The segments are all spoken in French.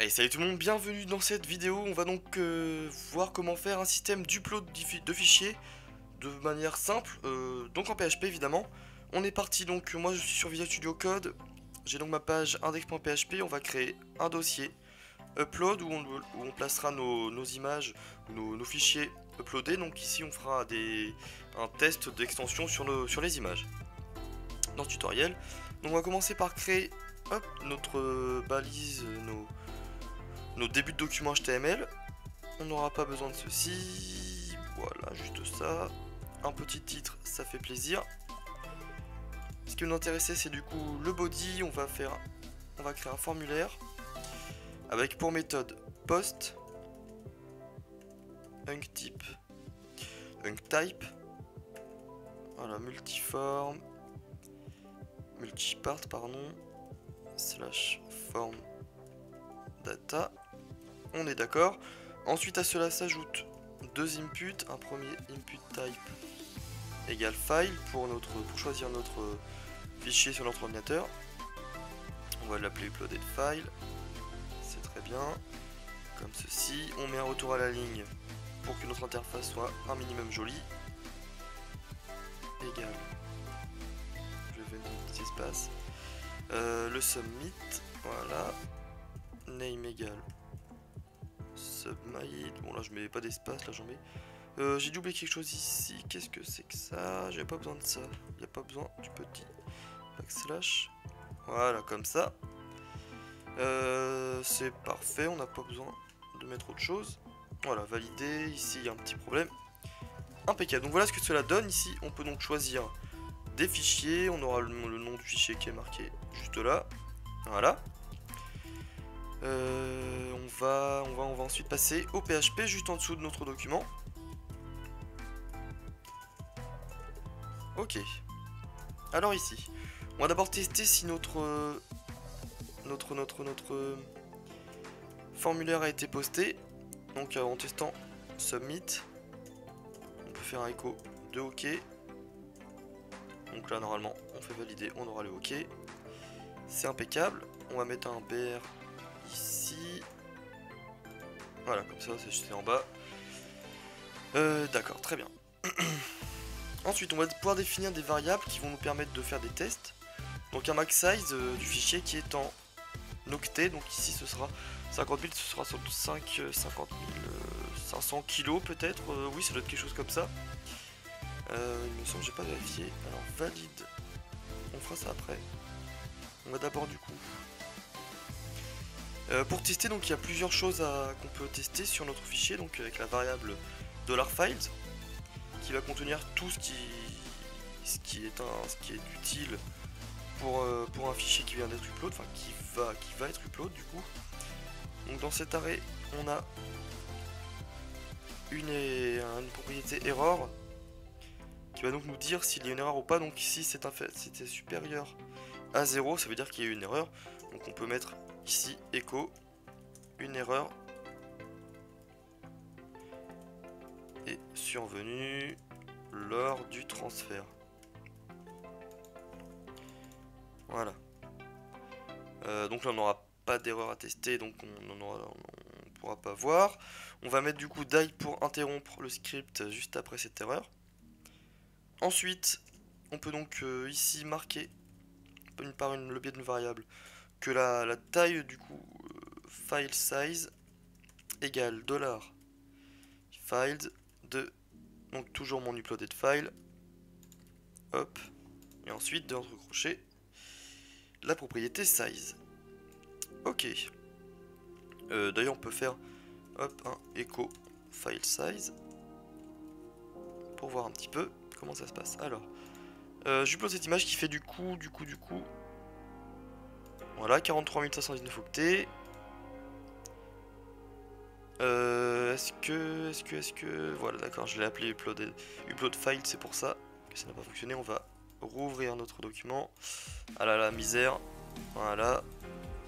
Allez, salut tout le monde, bienvenue dans cette vidéo. On va donc voir comment faire un système d'upload de fichiers de manière simple, donc en PHP évidemment. On est parti donc, moi je suis sur Visual Studio Code. J'ai donc ma page index.php, on va créer un dossier upload où on placera nos images, nos fichiers uploadés. Donc ici on fera un test d'extension sur les images dans ce tutoriel. Donc on va commencer par créer notre balise, nos débuts de documents HTML. On n'aura pas besoin de ceci. Voilà, juste ça. Un petit titre, ça fait plaisir. Ce qui nous intéressait, c'est du coup le body. On va créer un formulaire avec pour méthode post, unctype, unctype. Voilà, multiform, multipart, pardon, slash form data. On est d'accord. Ensuite à cela s'ajoute deux inputs. Un premier input type égale file pour choisir notre fichier sur notre ordinateur. On va l'appeler uploaded file. C'est très bien. Comme ceci. On met un retour à la ligne pour que notre interface soit un minimum jolie. Égal. Je vais mettre un petit espace. Le submit. Voilà. Name égale submit. Bon là je mets pas d'espace, là j'en mets. J'ai dû oublier quelque chose ici. Qu'est-ce que c'est que ça? J'avais pas besoin de ça. Il n'y a pas besoin du petit backslash. Voilà, comme ça. C'est parfait. On n'a pas besoin de mettre autre chose. Voilà, validé. Ici, il y a un petit problème. Impeccable. Donc voilà ce que cela donne. Ici, on peut donc choisir des fichiers. On aura le nom du fichier qui est marqué juste là. Voilà. On va ensuite passer au PHP juste en dessous de notre document. Ok. Alors ici, on va d'abord tester si notre formulaire a été posté. Donc en testant submit, on peut faire un écho de OK. Donc là normalement on fait valider, on aura le OK. C'est impeccable. On va mettre un BR ici. Voilà, comme ça c'est en bas. D'accord, très bien. Ensuite, on va pouvoir définir des variables qui vont nous permettre de faire des tests. Donc un max size du fichier qui est en octet. Donc ici ce sera 50 000, ce sera sur 50 500 kilos peut-être. Oui, ça doit être quelque chose comme ça. Il me semble que j'ai pas vérifié. Alors valide. On fera ça après. On va d'abord du coup. Pour tester, donc il y a plusieurs choses qu'on peut tester sur notre fichier. Donc avec la variable $files qui va contenir tout ce qui est utile pour un fichier qui vient d'être upload, enfin qui va être upload du coup. Donc dans cet arrêt, on a une propriété error qui va donc nous dire s'il y a une erreur ou pas. Donc ici c'était supérieur à 0, ça veut dire qu'il y a eu une erreur. Donc on peut mettre ici echo une erreur est survenue lors du transfert. Voilà. Donc là on n'aura pas d'erreur à tester, donc on pourra pas voir. On va mettre du coup die pour interrompre le script juste après cette erreur. Ensuite, on peut donc ici marquer par le biais d'une variable que la taille du coup file size égale $files de, donc toujours mon uploaded file, hop, et ensuite de entre crochets la propriété size. Ok. D'ailleurs on peut faire hop un echo file size pour voir un petit peu comment ça se passe. Alors j'upload cette image qui fait du coup voilà 43 519 octets. Est-ce que voilà, d'accord, je l'ai appelé upload file, c'est pour ça que ça n'a pas fonctionné. On va rouvrir notre document. Ah là là, misère. Voilà.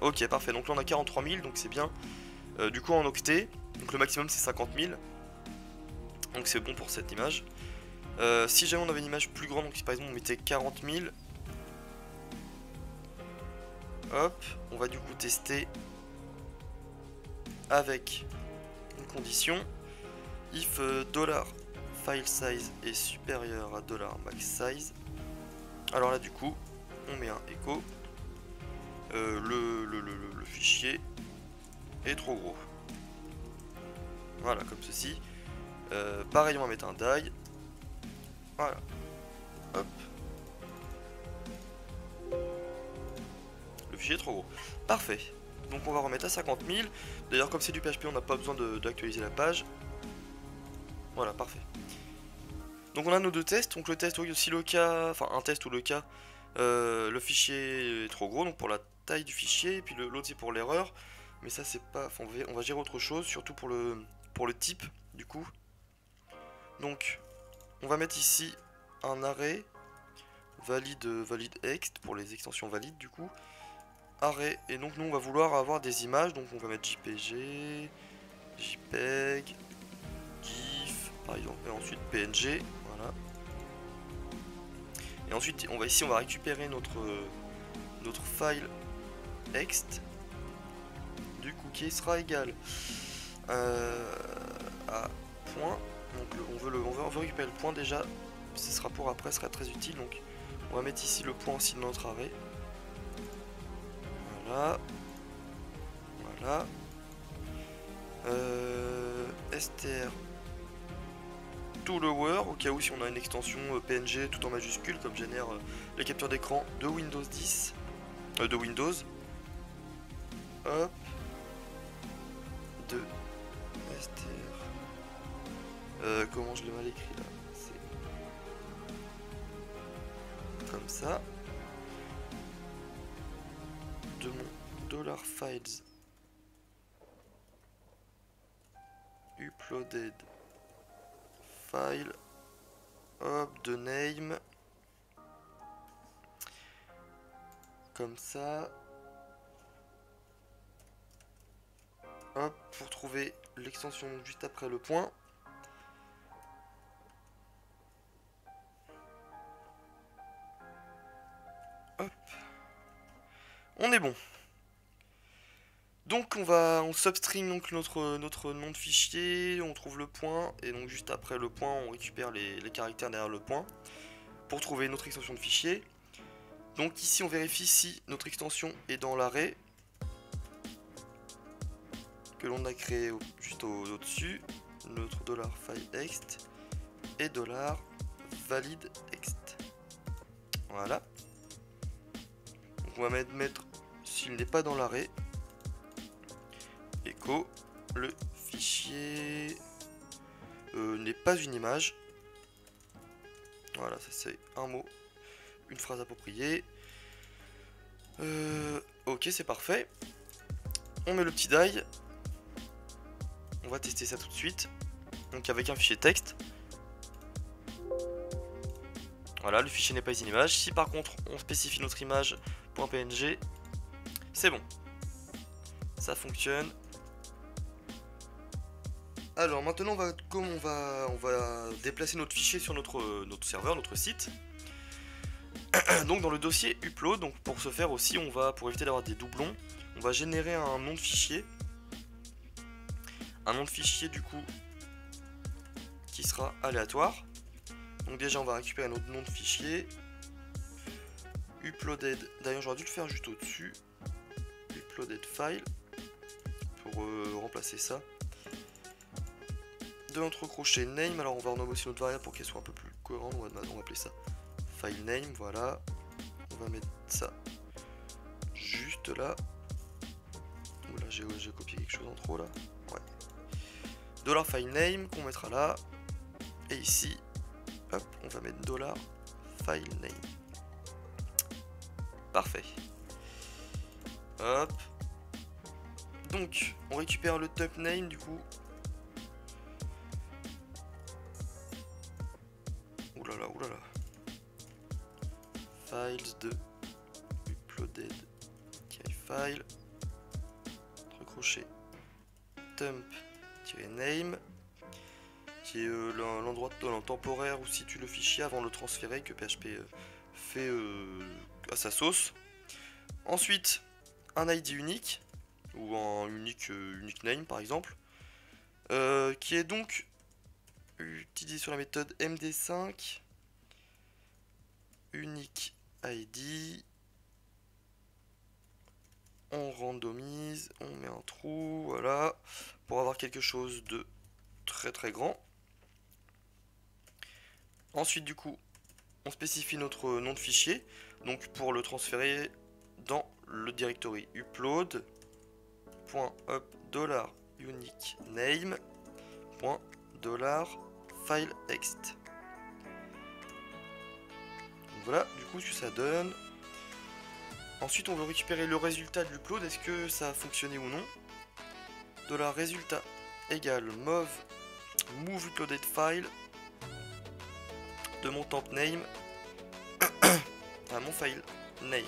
Ok, parfait. Donc là on a 43 000, donc c'est bien. Du coup en octets, donc le maximum c'est 50 000. Donc c'est bon pour cette image. Si jamais on avait une image plus grande, donc si par exemple on mettait 40 000, hop, on va du coup tester avec une condition, if $file size est supérieur à $max size. Alors là du coup on met un echo, le fichier est trop gros. Voilà, comme ceci. Pareil, on va mettre un die. Voilà. Hop. Le fichier est trop gros. Parfait. Donc on va remettre à 50 000. D'ailleurs, comme c'est du PHP, on n'a pas besoin d'actualiser la page. Voilà, parfait. Donc on a nos deux tests. Donc le test, oui, si le cas, enfin un test ou le cas, le fichier est trop gros, donc pour la taille du fichier, et puis l'autre c'est pour l'erreur. Mais ça c'est pas, enfin, on va gérer autre chose, surtout pour le type du coup. Donc on va mettre ici un arrêt valide ext pour les extensions valides du coup. Arrêt, et donc nous on va vouloir avoir des images, donc on va mettre JPG, JPEG, GIF par exemple, et ensuite PNG, voilà. Et ensuite on va récupérer notre file ext du coup qui sera égal à point. Donc on veut récupérer le point déjà, ce sera pour après, ce sera très utile. Donc on va mettre ici le point aussi de notre arrêt. Voilà. Voilà. str to lower, au cas où si on a une extension PNG tout en majuscule, comme génère les captures d'écran de Windows 10, de Windows. Hop. De str. Comment je l'ai mal écrit là? C'est comme ça. De mon $files uploaded file, hop, de name, comme ça, hop, pour trouver l'extension juste après le point. Hop, on est bon. Donc on substring donc notre nom de fichier, on trouve le point, et donc juste après le point on récupère les caractères derrière le point pour trouver notre extension de fichier. Donc ici on vérifie si notre extension est dans l'arrêt que l'on a créé juste au-dessus, notre $file ext et $valide ext. Voilà. Donc on va mettre s'il n'est pas dans l'arrêt. Echo, le fichier n'est pas une image. Voilà, ça c'est un mot, une phrase appropriée. Ok, c'est parfait. On met le petit die. On va tester ça tout de suite. Donc avec un fichier texte. Voilà, le fichier n'est pas une image. Si par contre on spécifie notre image .png, c'est bon. Ça fonctionne. Alors maintenant on va déplacer notre fichier sur notre serveur, notre site. Donc dans le dossier upload, donc pour ce faire aussi pour éviter d'avoir des doublons, on va générer un nom de fichier. Un nom de fichier du coup qui sera aléatoire. Donc déjà on va récupérer notre nom de fichier. Uploaded, d'ailleurs j'aurais dû le faire juste au dessus. Uploaded file pour remplacer ça. De notre crochet name, alors on va renommer aussi notre variable pour qu'elle soit un peu plus cohérente, on va appeler ça file name, voilà. On va mettre ça juste là. Oula, j'ai copié quelque chose en trop là. Ouais. $file name qu'on mettra là. Et ici, hop, on va mettre $file name. Parfait. Hop. Donc, on récupère le top name du coup. Oulala, oulala. Files de uploaded file. Crochet temp-name qui est l'endroit temporaire où situe le fichier avant de le transférer que PHP fait à sa sauce. Ensuite, un ID unique ou un unique name par exemple, qui est donc utilisé sur la méthode MD5 unique ID. On randomise, on met un trou, voilà, pour avoir quelque chose de très grand. Ensuite du coup, on spécifie notre nom de fichier, donc pour le transférer dans le directory upload.up$uniquename.$fileext. Voilà, du coup, ce que ça donne. Ensuite, on veut récupérer le résultat de l'upload. Est-ce que ça a fonctionné ou non? $résultat égale move uploaded file de mon temp name à mon file name.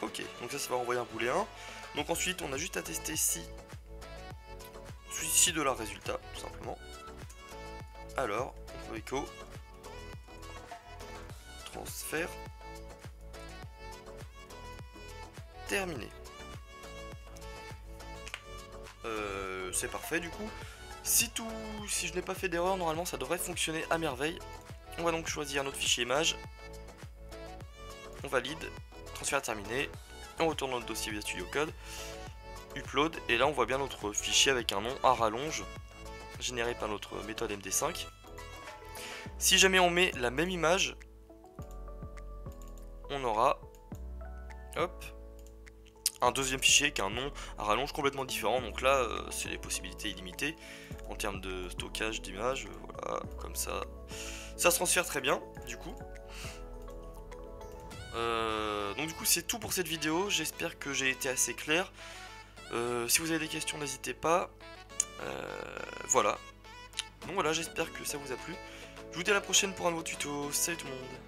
Ok, donc ça va renvoyer un booléen. Donc ensuite, on a juste à tester si $résultat, tout simplement. Alors, on peut echo transfert terminé. C'est parfait du coup. Si je n'ai pas fait d'erreur, normalement ça devrait fonctionner à merveille. On va donc choisir notre fichier image. On valide, transfert terminé. On retourne dans notre dossier Visual Studio Code, upload, et là on voit bien notre fichier avec un nom à rallonge généré par notre méthode MD5. Si jamais on met la même image, on aura un deuxième fichier avec un nom à rallonge complètement différent. Donc là c'est les possibilités illimitées en termes de stockage d'images. Voilà, comme ça se transfère très bien du coup. Donc du coup c'est tout pour cette vidéo, j'espère que j'ai été assez clair. Si vous avez des questions n'hésitez pas. Voilà. Donc voilà, j'espère que ça vous a plu. Je vous dis à la prochaine pour un nouveau tuto. Salut tout le monde.